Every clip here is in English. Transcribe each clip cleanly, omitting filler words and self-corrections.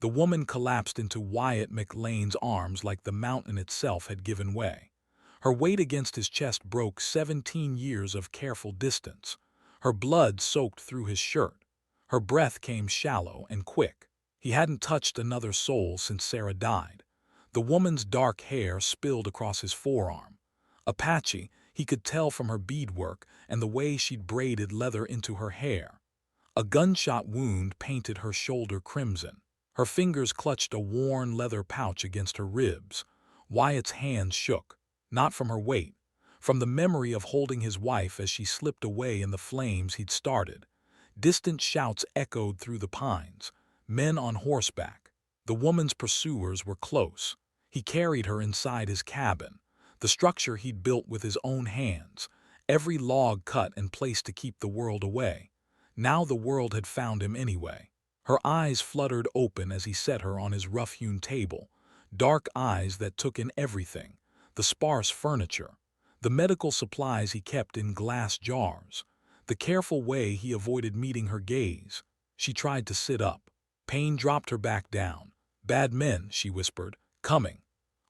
The woman collapsed into Wyatt McLean's arms like the mountain itself had given way. Her weight against his chest broke 17 years of careful distance. Her blood soaked through his shirt. Her breath came shallow and quick. He hadn't touched another soul since Sarah died. The woman's dark hair spilled across his forearm. Apache, he could tell from her beadwork and the way she'd braided leather into her hair. A gunshot wound painted her shoulder crimson. Her fingers clutched a worn leather pouch against her ribs. Wyatt's hands shook, not from her weight, from the memory of holding his wife as she slipped away in the flames he'd started. Distant shouts echoed through the pines. Men on horseback. The woman's pursuers were close. He carried her inside his cabin, the structure he'd built with his own hands, every log cut and placed to keep the world away. Now the world had found him anyway. Her eyes fluttered open as he set her on his rough-hewn table, dark eyes that took in everything, the sparse furniture, the medical supplies he kept in glass jars, the careful way he avoided meeting her gaze. She tried to sit up. Pain dropped her back down. "Bad men," she whispered, "coming."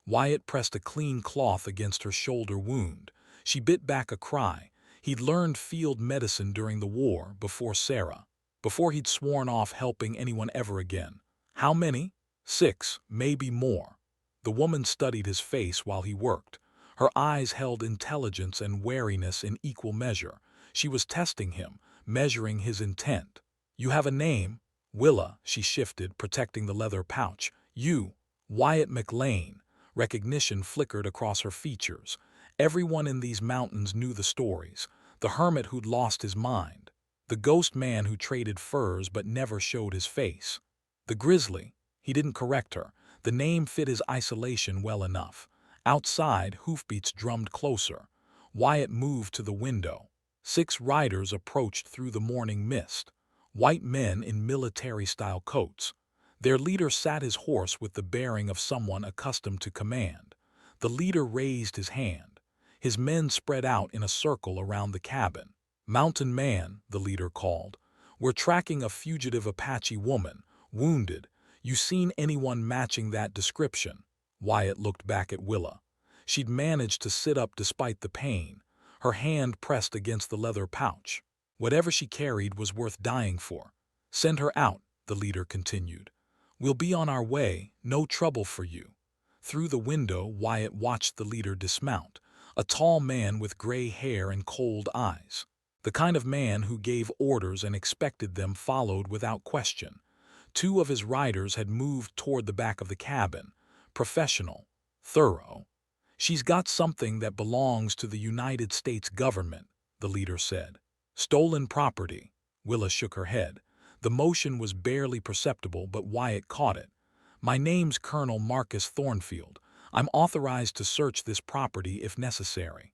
Wyatt pressed a clean cloth against her shoulder wound. She bit back a cry. He'd learned field medicine during the war, before Sarah, before he'd sworn off helping anyone ever again. How many? 6, maybe more. The woman studied his face while he worked. Her eyes held intelligence and wariness in equal measure. She was testing him, measuring his intent. "You have a name?" "Willa," she shifted, protecting the leather pouch. "You." "Wyatt McLean." Recognition flickered across her features. Everyone in these mountains knew the stories. The hermit who'd lost his mind. The ghost man who traded furs but never showed his face. The grizzly. He didn't correct her. The name fit his isolation well enough. Outside, hoofbeats drummed closer. Wyatt moved to the window. 6 riders approached through the morning mist. White men in military-style coats. Their leader sat his horse with the bearing of someone accustomed to command. The leader raised his hand. His men spread out in a circle around the cabin. "Mountain Man," the leader called. "We're tracking a fugitive Apache woman, wounded. You seen anyone matching that description?" Wyatt looked back at Willa. She'd managed to sit up despite the pain, her hand pressed against the leather pouch. Whatever she carried was worth dying for. "Send her out," the leader continued. "We'll be on our way, no trouble for you." Through the window, Wyatt watched the leader dismount, a tall man with gray hair and cold eyes. The kind of man who gave orders and expected them followed without question. 2 of his riders had moved toward the back of the cabin. Professional, thorough. "She's got something that belongs to the United States government," the leader said. "Stolen property." Willa shook her head. The motion was barely perceptible, but Wyatt caught it. "My name's Colonel Marcus Thornfield. I'm authorized to search this property if necessary."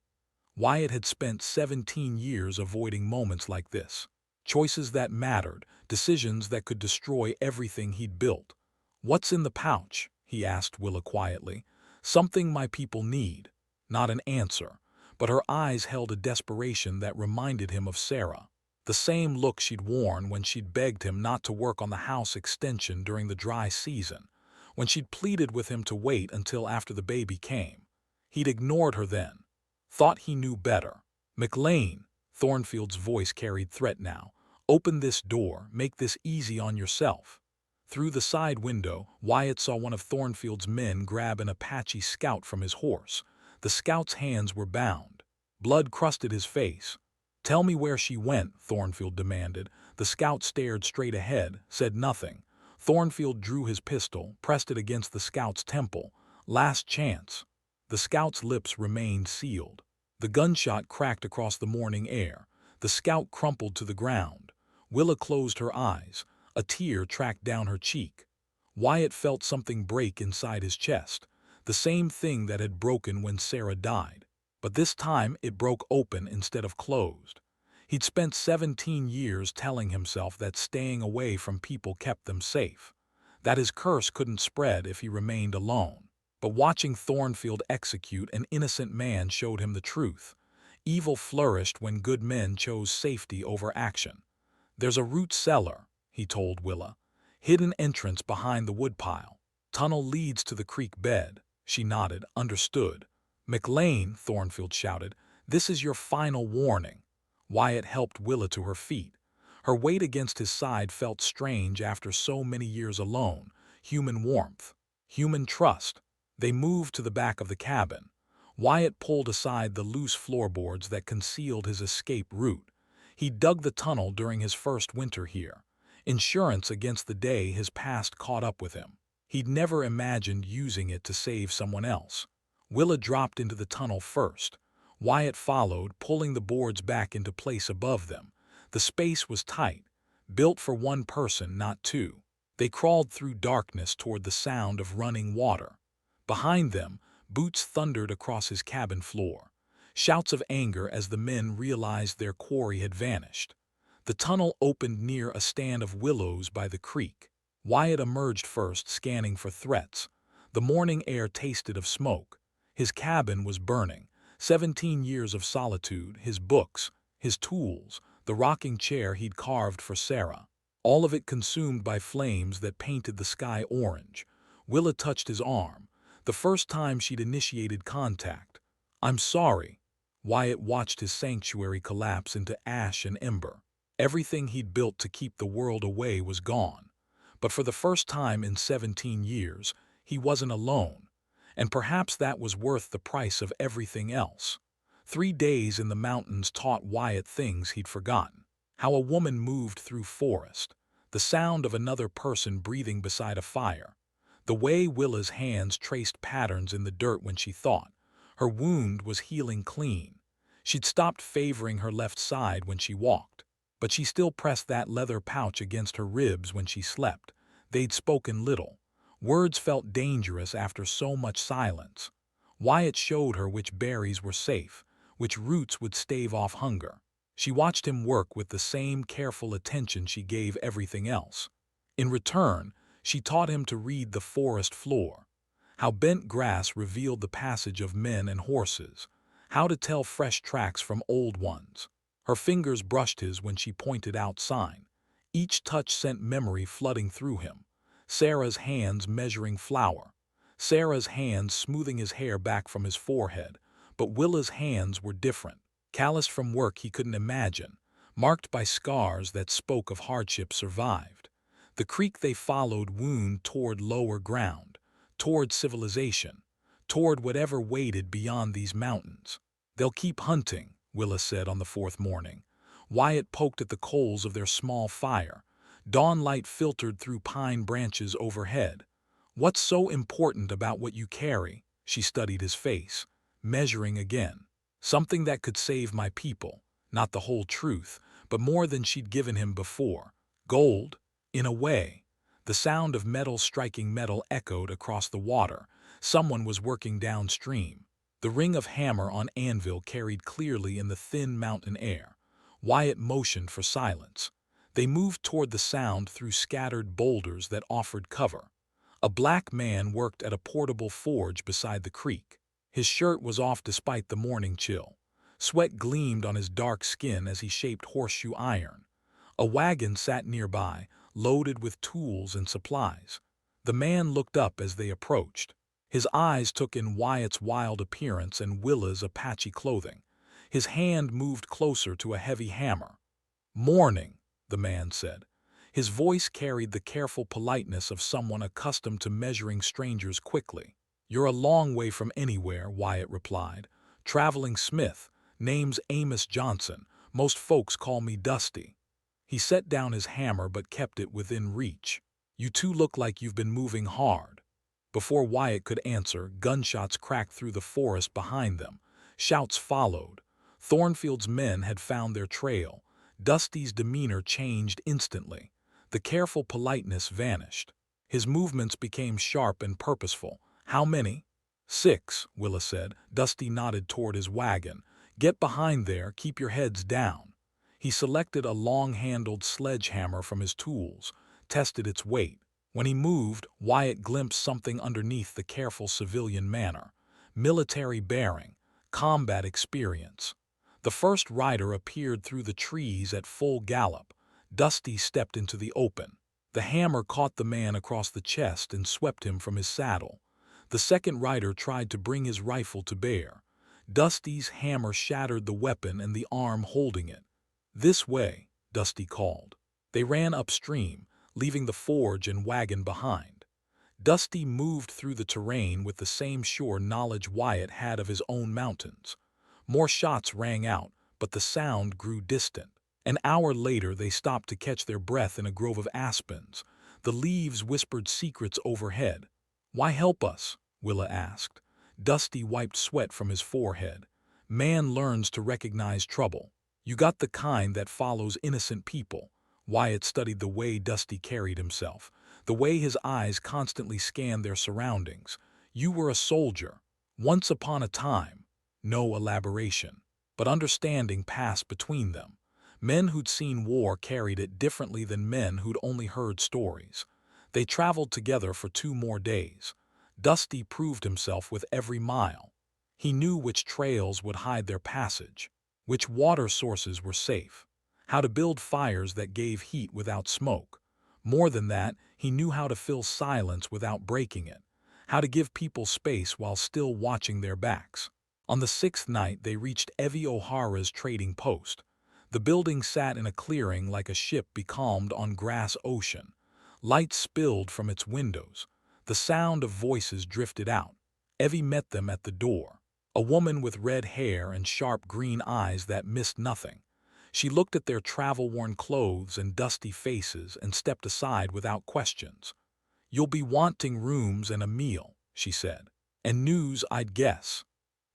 Wyatt had spent 17 years avoiding moments like this. Choices that mattered, decisions that could destroy everything he'd built. "What's in the pouch?" he asked Willa quietly. "Something my people need." Not an answer, but her eyes held a desperation that reminded him of Sarah. The same look she'd worn when she'd begged him not to work on the house extension during the dry season, when she'd pleaded with him to wait until after the baby came. He'd ignored her then. Thought he knew better. "McLean," Thornfield's voice carried threat now. "Open this door, make this easy on yourself." Through the side window, Wyatt saw one of Thornfield's men grab an Apache scout from his horse. The scout's hands were bound. Blood crusted his face. "Tell me where she went," Thornfield demanded. The scout stared straight ahead, said nothing. Thornfield drew his pistol, pressed it against the scout's temple. "Last chance." The scout's lips remained sealed. The gunshot cracked across the morning air. The scout crumpled to the ground. Willa closed her eyes. A tear tracked down her cheek. Wyatt felt something break inside his chest, the same thing that had broken when Sarah died. But this time it broke open instead of closed. He'd spent 17 years telling himself that staying away from people kept them safe, that his curse couldn't spread if he remained alone. But watching Thornfield execute an innocent man showed him the truth. Evil flourished when good men chose safety over action. "There's a root cellar," he told Willa. Hidden entrance behind the woodpile. Tunnel leads to the creek bed. She nodded. Understood. McLean, Thornfield shouted, this is your final warning. Wyatt helped Willa to her feet. Her weight against his side felt strange after so many years alone. Human warmth. Human trust. They moved to the back of the cabin. Wyatt pulled aside the loose floorboards that concealed his escape route. He dug the tunnel during his first winter here. Insurance against the day his past caught up with him. He'd never imagined using it to save someone else. Willa dropped into the tunnel first. Wyatt followed, pulling the boards back into place above them. The space was tight, built for one person, not two. They crawled through darkness toward the sound of running water. Behind them, boots thundered across his cabin floor. Shouts of anger as the men realized their quarry had vanished. The tunnel opened near a stand of willows by the creek. Wyatt emerged first, scanning for threats. The morning air tasted of smoke. His cabin was burning. 17 years of solitude, his books, his tools, the rocking chair he'd carved for Sarah. All of it consumed by flames that painted the sky orange. Willa touched his arm, the first time she'd initiated contact. I'm sorry. Wyatt watched his sanctuary collapse into ash and ember. Everything he'd built to keep the world away was gone. But for the first time in 17 years, he wasn't alone. And perhaps that was worth the price of everything else. 3 days in the mountains taught Wyatt things he'd forgotten. How a woman moved through forest. The sound of another person breathing beside a fire. The way Willa's hands traced patterns in the dirt when she thought. Her wound was healing clean. She'd stopped favoring her left side when she walked. But she still pressed that leather pouch against her ribs when she slept. They'd spoken little. Words felt dangerous after so much silence. Wyatt showed her which berries were safe, which roots would stave off hunger. She watched him work with the same careful attention she gave everything else. In return, she taught him to read the forest floor. How bent grass revealed the passage of men and horses. How to tell fresh tracks from old ones. Her fingers brushed his when she pointed out sign. Each touch sent memory flooding through him. Sarah's hands measuring flour. Sarah's hands smoothing his hair back from his forehead. But Willa's hands were different. Calloused from work he couldn't imagine. Marked by scars that spoke of hardship survived. The creek they followed wound toward lower ground. Toward civilization. Toward whatever waited beyond these mountains. They'll keep hunting, Willa said on the 4th morning. Wyatt poked at the coals of their small fire. Dawn light filtered through pine branches overhead. What's so important about what you carry? She studied his face, measuring again. Something that could save my people. Not the whole truth, but more than she'd given him before. Gold? In a way. The sound of metal striking metal echoed across the water. Someone was working downstream. The ring of hammer on anvil carried clearly in the thin mountain air. Wyatt motioned for silence. They moved toward the sound through scattered boulders that offered cover. A black man worked at a portable forge beside the creek. His shirt was off despite the morning chill. Sweat gleamed on his dark skin as he shaped horseshoe iron. A wagon sat nearby, loaded with tools and supplies. The man looked up as they approached. His eyes took in Wyatt's wild appearance and Willa's Apache clothing. His hand moved closer to a heavy hammer. "Morning," the man said. His voice carried the careful politeness of someone accustomed to measuring strangers quickly. "You're a long way from anywhere," Wyatt replied. "Traveling Smith. Name's Amos Johnson. Most folks call me Dusty." He set down his hammer but kept it within reach. "You two look like you've been moving hard." Before Wyatt could answer, gunshots cracked through the forest behind them. Shouts followed. Thornfield's men had found their trail. Dusty's demeanor changed instantly. The careful politeness vanished. His movements became sharp and purposeful. "How many?" "6, Willa said. Dusty nodded toward his wagon. "Get behind there, keep your heads down." He selected a long-handled sledgehammer from his tools, tested its weight. When he moved, Wyatt glimpsed something underneath the careful civilian manner. Military bearing, combat experience. The first rider appeared through the trees at full gallop. Dusty stepped into the open. The hammer caught the man across the chest and swept him from his saddle. The second rider tried to bring his rifle to bear. Dusty's hammer shattered the weapon and the arm holding it. "This way," Dusty called. They ran upstream, leaving the forge and wagon behind. Dusty moved through the terrain with the same sure knowledge Wyatt had of his own mountains. More shots rang out, but the sound grew distant. An hour later they stopped to catch their breath in a grove of aspens. The leaves whispered secrets overhead. "Why help us?" Willa asked. Dusty wiped sweat from his forehead. "Man learns to recognize trouble. You got the kind that follows innocent people." Wyatt studied the way Dusty carried himself, the way his eyes constantly scanned their surroundings. "You were a soldier. Once upon a time." No elaboration, but understanding passed between them. Men who'd seen war carried it differently than men who'd only heard stories. They traveled together for 2 more days. Dusty proved himself with every mile. He knew which trails would hide their passage, which water sources were safe, how to build fires that gave heat without smoke. More than that, he knew how to fill silence without breaking it, how to give people space while still watching their backs. On the 6th night they reached Evie O'Hara's trading post. The building sat in a clearing like a ship becalmed on grass ocean. Light spilled from its windows. The sound of voices drifted out. Evie met them at the door, a woman with red hair and sharp green eyes that missed nothing. She looked at their travel-worn clothes and dusty faces and stepped aside without questions. "You'll be wanting rooms and a meal," she said. "And news, I'd guess."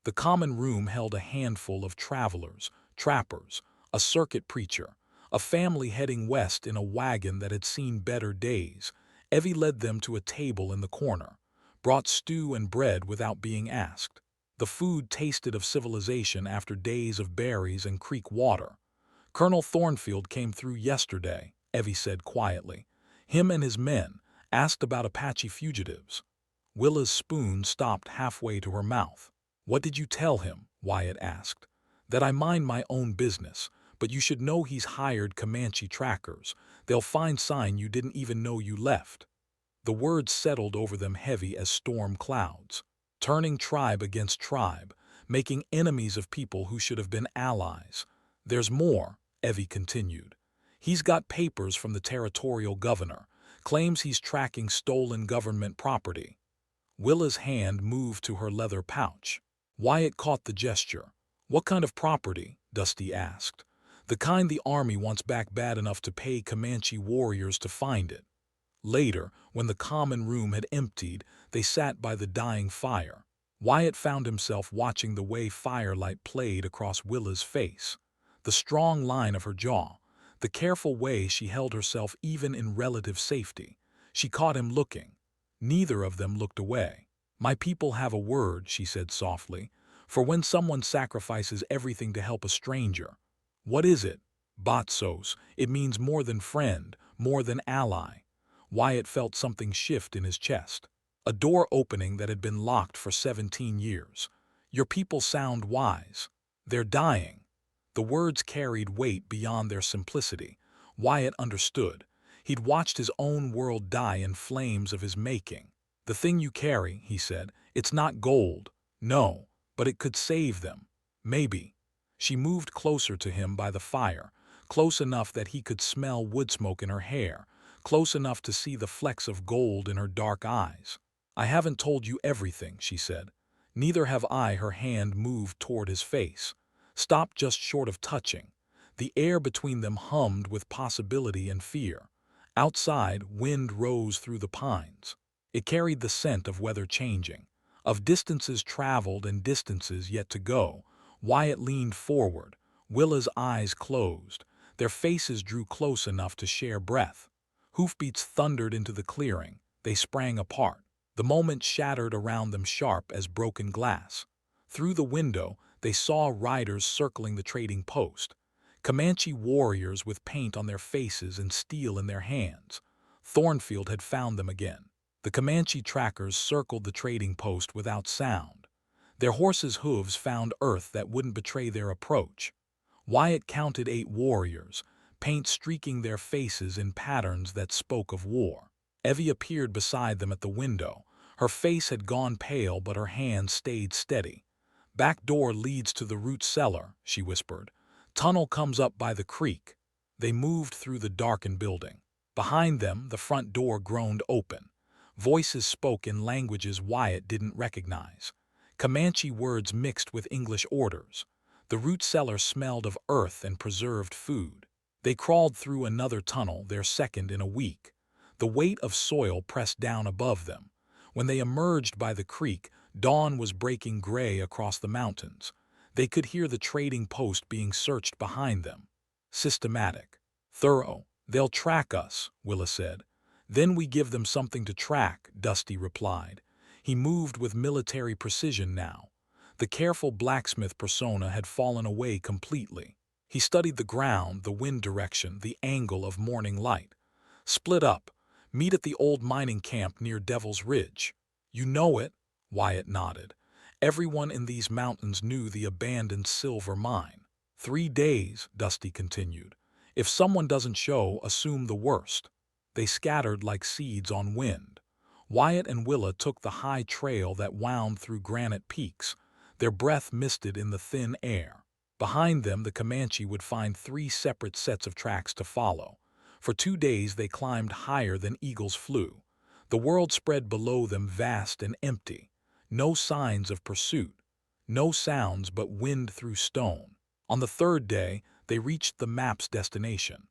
The common room held a handful of travelers, trappers, a circuit preacher, a family heading west in a wagon that had seen better days. Evie led them to a table in the corner, brought stew and bread without being asked. The food tasted of civilization after days of berries and creek water. "Colonel Thornfield came through yesterday," Evie said quietly. "Him and his men asked about Apache fugitives." Willa's spoon stopped halfway to her mouth. "What did you tell him?" Wyatt asked. "That I mind my own business, but you should know he's hired Comanche trackers. They'll find sign you didn't even know you left." The words settled over them heavy as storm clouds, turning tribe against tribe, making enemies of people who should have been allies. "There's more," Evie continued. "He's got papers from the territorial governor, claims he's tracking stolen government property." Willa's hand moved to her leather pouch. Wyatt caught the gesture. "What kind of property?" Dusty asked. "The kind the army wants back bad enough to pay Comanche warriors to find it." Later, when the common room had emptied, they sat by the dying fire. Wyatt found himself watching the way firelight played across Willa's face, the strong line of her jaw, the careful way she held herself even in relative safety. She caught him looking. Neither of them looked away. "My people have a word," she said softly, "for when someone sacrifices everything to help a stranger." "What is it?" "Batsos. It means more than friend, more than ally." Wyatt felt something shift in his chest. A door opening that had been locked for 17 years. "Your people sound wise. They're dying." The words carried weight beyond their simplicity. Wyatt understood. He'd watched his own world die in flames of his making. "The thing you carry," he said, "it's not gold. No, but it could save them. Maybe." She moved closer to him by the fire, close enough that he could smell wood smoke in her hair, close enough to see the flecks of gold in her dark eyes. "I haven't told you everything," she said. "Neither have I." Her hand moved toward his face, stopped just short of touching. The air between them hummed with possibility and fear. Outside, wind rose through the pines. It carried the scent of weather changing, of distances traveled and distances yet to go. Wyatt leaned forward, Willa's eyes closed. Their faces drew close enough to share breath. Hoofbeats thundered into the clearing. They sprang apart. The moment shattered around them sharp as broken glass. Through the window, they saw riders circling the trading post. Comanche warriors with paint on their faces and steel in their hands. Thornfield had found them again. The Comanche trackers circled the trading post without sound. Their horses' hooves found earth that wouldn't betray their approach. Wyatt counted 8 warriors, paint streaking their faces in patterns that spoke of war. Evie appeared beside them at the window. Her face had gone pale, but her hand stayed steady. "Back door leads to the root cellar," she whispered. "Tunnel comes up by the creek." They moved through the darkened building. Behind them, the front door groaned open. Voices spoke in languages Wyatt didn't recognize. Comanche words mixed with English orders. The root cellar smelled of earth and preserved food. They crawled through another tunnel, their second in a week. The weight of soil pressed down above them. When they emerged by the creek, dawn was breaking gray across the mountains. They could hear the trading post being searched behind them. Systematic. Thorough. "They'll track us," Willa said. "Then we give them something to track," Dusty replied. He moved with military precision now. The careful blacksmith persona had fallen away completely. He studied the ground, the wind direction, the angle of morning light. "Split up. Meet at the old mining camp near Devil's Ridge." "You know it," Wyatt nodded. Everyone in these mountains knew the abandoned silver mine. 3 days, Dusty continued. "If someone doesn't show, assume the worst." They scattered like seeds on wind. Wyatt and Willa took the high trail that wound through granite peaks. Their breath misted in the thin air. Behind them, the Comanche would find 3 separate sets of tracks to follow. For 2 days they climbed higher than eagles flew. The world spread below them, vast and empty. No signs of pursuit. No sounds but wind through stone. On the 3rd day, they reached the map's destination.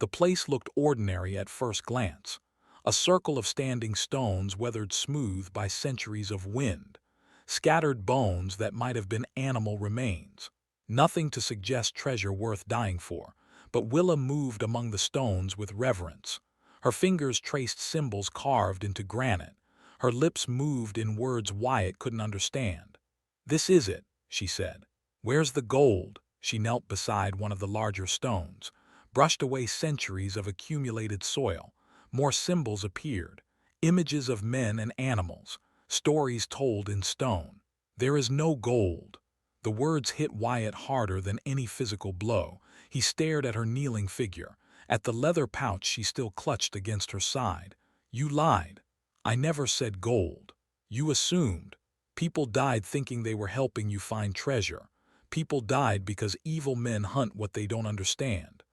The place looked ordinary at first glance. A circle of standing stones weathered smooth by centuries of wind. Scattered bones that might have been animal remains. Nothing to suggest treasure worth dying for, but Willa moved among the stones with reverence. Her fingers traced symbols carved into granite. Her lips moved in words Wyatt couldn't understand. "This is it," she said. "Where's the gold?" She knelt beside one of the larger stones, brushed away centuries of accumulated soil. More symbols appeared, images of men and animals, stories told in stone. "There is no gold." The words hit Wyatt harder than any physical blow. He stared at her kneeling figure, at the leather pouch she still clutched against her side. "You lied. I never said gold. You assumed. People died thinking they were helping you find treasure. People died because evil men hunt what they don't understand."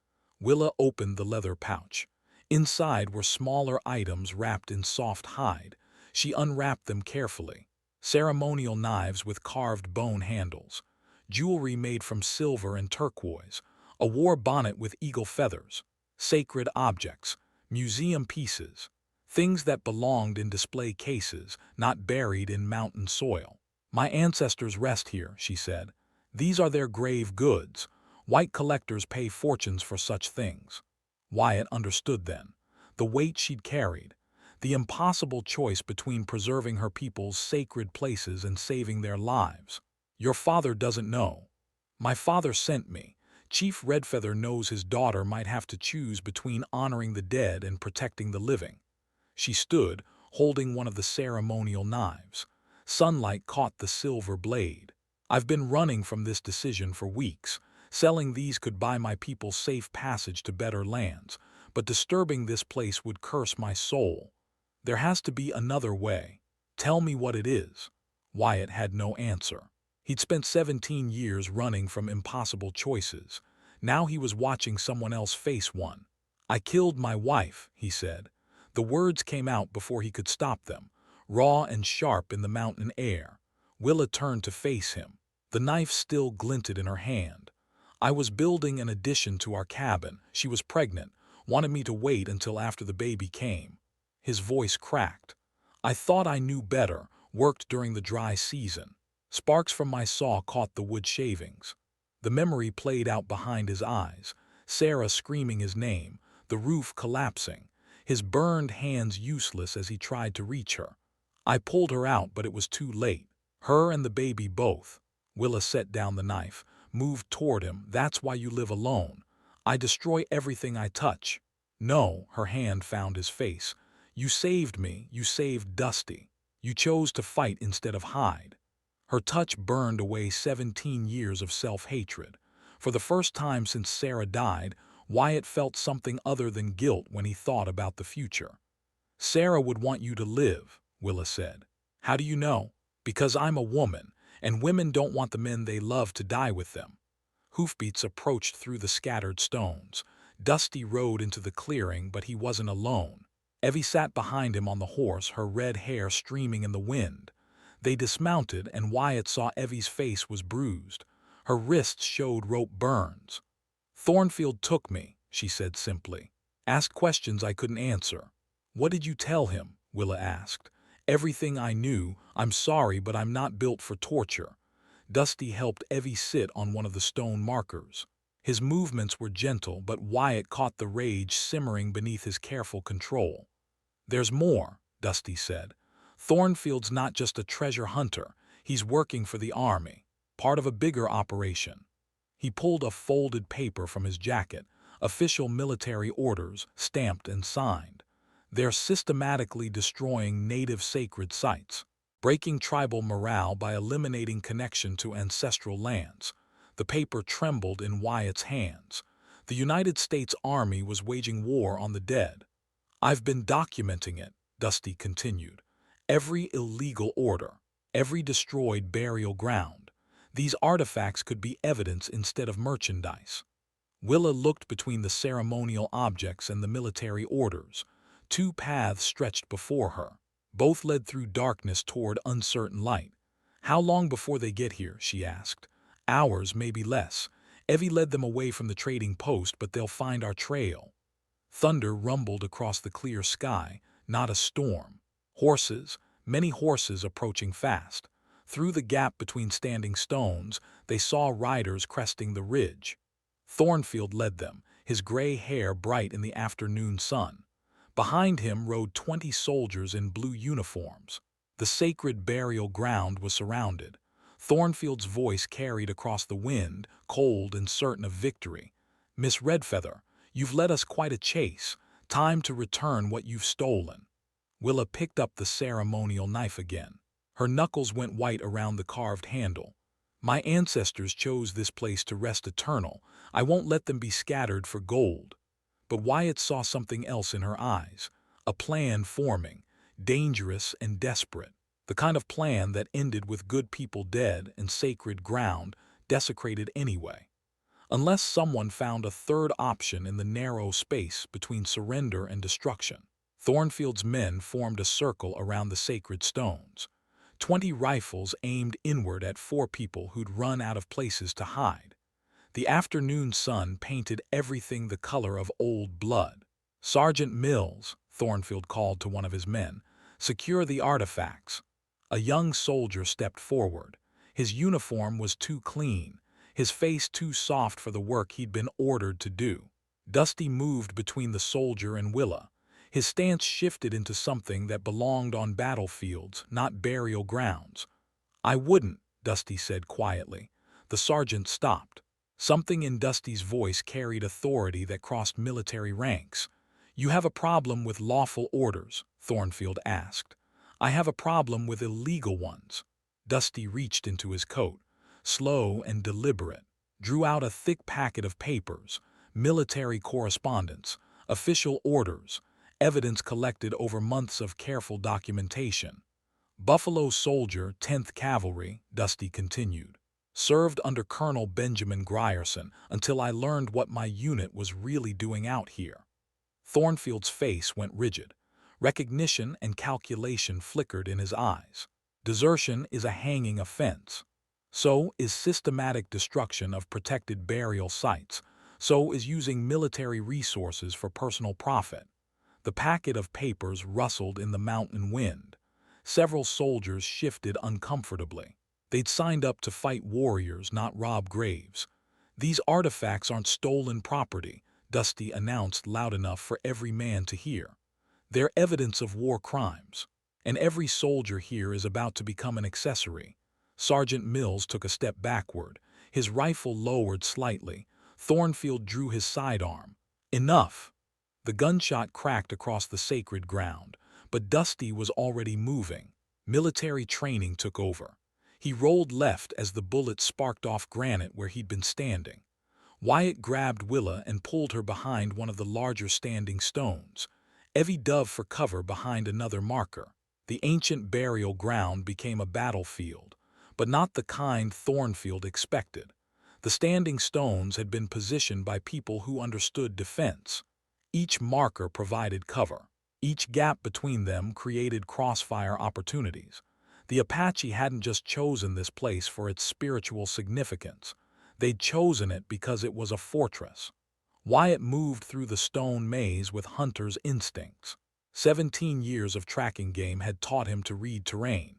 Willa opened the leather pouch. Inside were smaller items wrapped in soft hide. She unwrapped them carefully. Ceremonial knives with carved bone handles. Jewelry made from silver and turquoise. A war bonnet with eagle feathers. Sacred objects. Museum pieces. Things that belonged in display cases, not buried in mountain soil. "My ancestors rest here," she said. "These are their grave goods. White collectors pay fortunes for such things." Wyatt understood then. The weight she'd carried. The impossible choice between preserving her people's sacred places and saving their lives. "Your father doesn't know." "My father sent me. Chief Redfeather knows his daughter might have to choose between honoring the dead and protecting the living." She stood, holding one of the ceremonial knives. Sunlight caught the silver blade. "I've been running from this decision for weeks. Selling these could buy my people safe passage to better lands, but disturbing this place would curse my soul. There has to be another way. Tell me what it is." Wyatt had no answer. He'd spent 17 years running from impossible choices. Now he was watching someone else face one. "I killed my wife," he said. The words came out before he could stop them, raw and sharp in the mountain air. Willa turned to face him. The knife still glinted in her hand. "I was building an addition to our cabin. She was pregnant, wanted me to wait until after the baby came." His voice cracked. "I thought I knew better, worked during the dry season. Sparks from my saw caught the wood shavings." The memory played out behind his eyes. Sarah screaming his name, the roof collapsing, his burned hands useless as he tried to reach her. "I pulled her out, but it was too late. Her and the baby both." Willa set down the knife, moved toward him. "That's why you live alone. I destroy everything I touch." "No," her hand found his face. "You saved me, you saved Dusty. You chose to fight instead of hide." Her touch burned away 17 years of self-hatred. For the first time since Sarah died, Wyatt felt something other than guilt when he thought about the future. "Sarah would want you to live," Willa said. "How do you know?" "Because I'm a woman, and women don't want the men they love to die with them." Hoofbeats approached through the scattered stones. Dusty rode into the clearing, but he wasn't alone. Evie sat behind him on the horse, her red hair streaming in the wind. They dismounted, and Wyatt saw Evie's face was bruised. Her wrists showed rope burns. "Thornfield took me," she said simply. "Asked questions I couldn't answer." "What did you tell him?" Willa asked. "Everything I knew. I'm sorry, but I'm not built for torture." Dusty helped Evie sit on one of the stone markers. His movements were gentle, but Wyatt caught the rage simmering beneath his careful control. "There's more," Dusty said. "Thornfield's not just a treasure hunter. He's working for the army, part of a bigger operation." He pulled a folded paper from his jacket, official military orders, stamped and signed. "They're systematically destroying native sacred sites, breaking tribal morale by eliminating connection to ancestral lands." The paper trembled in Wyatt's hands. The United States Army was waging war on the dead. "I've been documenting it," Dusty continued. "Every illegal order, every destroyed burial ground. These artifacts could be evidence instead of merchandise." Willa looked between the ceremonial objects and the military orders. Two paths stretched before her. Both led through darkness toward uncertain light. "How long before they get here?" she asked. "Hours, maybe less. Evie led them away from the trading post, but they'll find our trail." Thunder rumbled across the clear sky, not a storm. Horses, many horses approaching fast. Through the gap between standing stones, they saw riders cresting the ridge. Thornfield led them, his gray hair bright in the afternoon sun. Behind him rode 20 soldiers in blue uniforms. The sacred burial ground was surrounded. Thornfield's voice carried across the wind, cold and certain of victory. "Miss Redfeather, you've led us quite a chase. Time to return what you've stolen." Willa picked up the ceremonial knife again. Her knuckles went white around the carved handle. "My ancestors chose this place to rest eternal. I won't let them be scattered for gold." But Wyatt saw something else in her eyes. A plan forming, dangerous and desperate. The kind of plan that ended with good people dead and sacred ground desecrated anyway. Unless someone found a third option in the narrow space between surrender and destruction. Thornfield's men formed a circle around the sacred stones. 20 rifles aimed inward at 4 people who'd run out of places to hide. The afternoon sun painted everything the color of old blood. "Sergeant Mills," Thornfield called to one of his men, "secure the artifacts." A young soldier stepped forward. His uniform was too clean, his face too soft for the work he'd been ordered to do. Dusty moved between the soldier and Willa. His stance shifted into something that belonged on battlefields, not burial grounds. "I wouldn't," Dusty said quietly. The sergeant stopped. Something in Dusty's voice carried authority that crossed military ranks. "You have a problem with lawful orders?" Thornfield asked. "I have a problem with illegal ones." Dusty reached into his coat, slow and deliberate, drew out a thick packet of papers, military correspondence, official orders, evidence collected over months of careful documentation. "Buffalo soldier, 10th Cavalry," Dusty continued. "Served under Colonel Benjamin Grierson until I learned what my unit was really doing out here." Thornfield's face went rigid. Recognition and calculation flickered in his eyes. Desertion is a hanging offense. So is systematic destruction of protected burial sites. So is using military resources for personal profit. The packet of papers rustled in the mountain wind. Several soldiers shifted uncomfortably. They'd signed up to fight warriors, not rob graves. "These artifacts aren't stolen property," Dusty announced loud enough for every man to hear. "They're evidence of war crimes. And every soldier here is about to become an accessory." Sergeant Mills took a step backward, his rifle lowered slightly. Thornfield drew his sidearm. "Enough!" The gunshot cracked across the sacred ground, but Dusty was already moving. Military training took over. He rolled left as the bullet sparked off granite where he'd been standing. Wyatt grabbed Willa and pulled her behind one of the larger standing stones. Evie dove for cover behind another marker. The ancient burial ground became a battlefield, but not the kind Thornfield expected. The standing stones had been positioned by people who understood defense. Each marker provided cover. Each gap between them created crossfire opportunities. The Apache hadn't just chosen this place for its spiritual significance. They'd chosen it because it was a fortress. Wyatt moved through the stone maze with hunter's instincts. 17 years of tracking game had taught him to read terrain,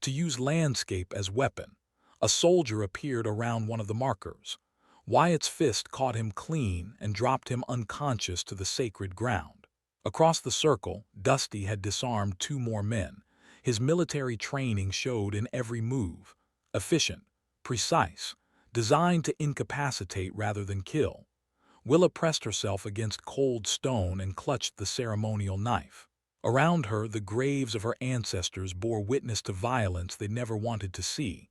to use landscape as weapon. A soldier appeared around one of the markers. Wyatt's fist caught him clean and dropped him unconscious to the sacred ground. Across the circle, Dusty had disarmed 2 more men. His military training showed in every move. Efficient, precise, designed to incapacitate rather than kill. Willa pressed herself against cold stone and clutched the ceremonial knife. Around her, the graves of her ancestors bore witness to violence they never wanted to see.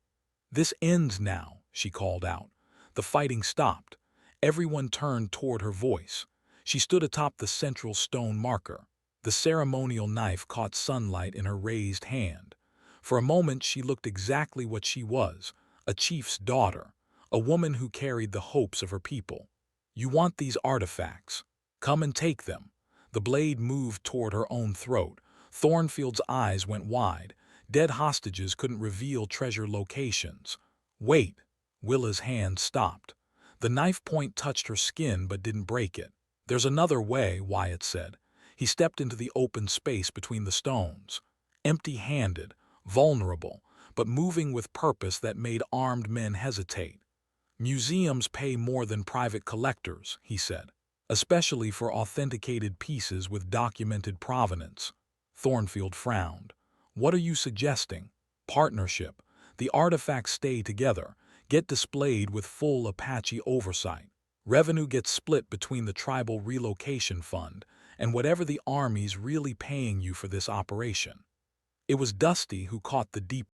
"This ends now," she called out. The fighting stopped. Everyone turned toward her voice. She stood atop the central stone marker. The ceremonial knife caught sunlight in her raised hand. For a moment she looked exactly what she was, a chief's daughter, a woman who carried the hopes of her people. "You want these artifacts? Come and take them." The blade moved toward her own throat. Thornfield's eyes went wide. Dead hostages couldn't reveal treasure locations. "Wait." Willa's hand stopped. The knife point touched her skin but didn't break it. "There's another way," Wyatt said. He stepped into the open space between the stones. Empty-handed, vulnerable, but moving with purpose that made armed men hesitate. "Museums pay more than private collectors," he said, "especially for authenticated pieces with documented provenance." Thornfield frowned. "What are you suggesting?" "Partnership. The artifacts stay together, get displayed with full Apache oversight. Revenue gets split between the Tribal Relocation Fund and whatever the Army's really paying you for this operation." It was Dusty who caught the deep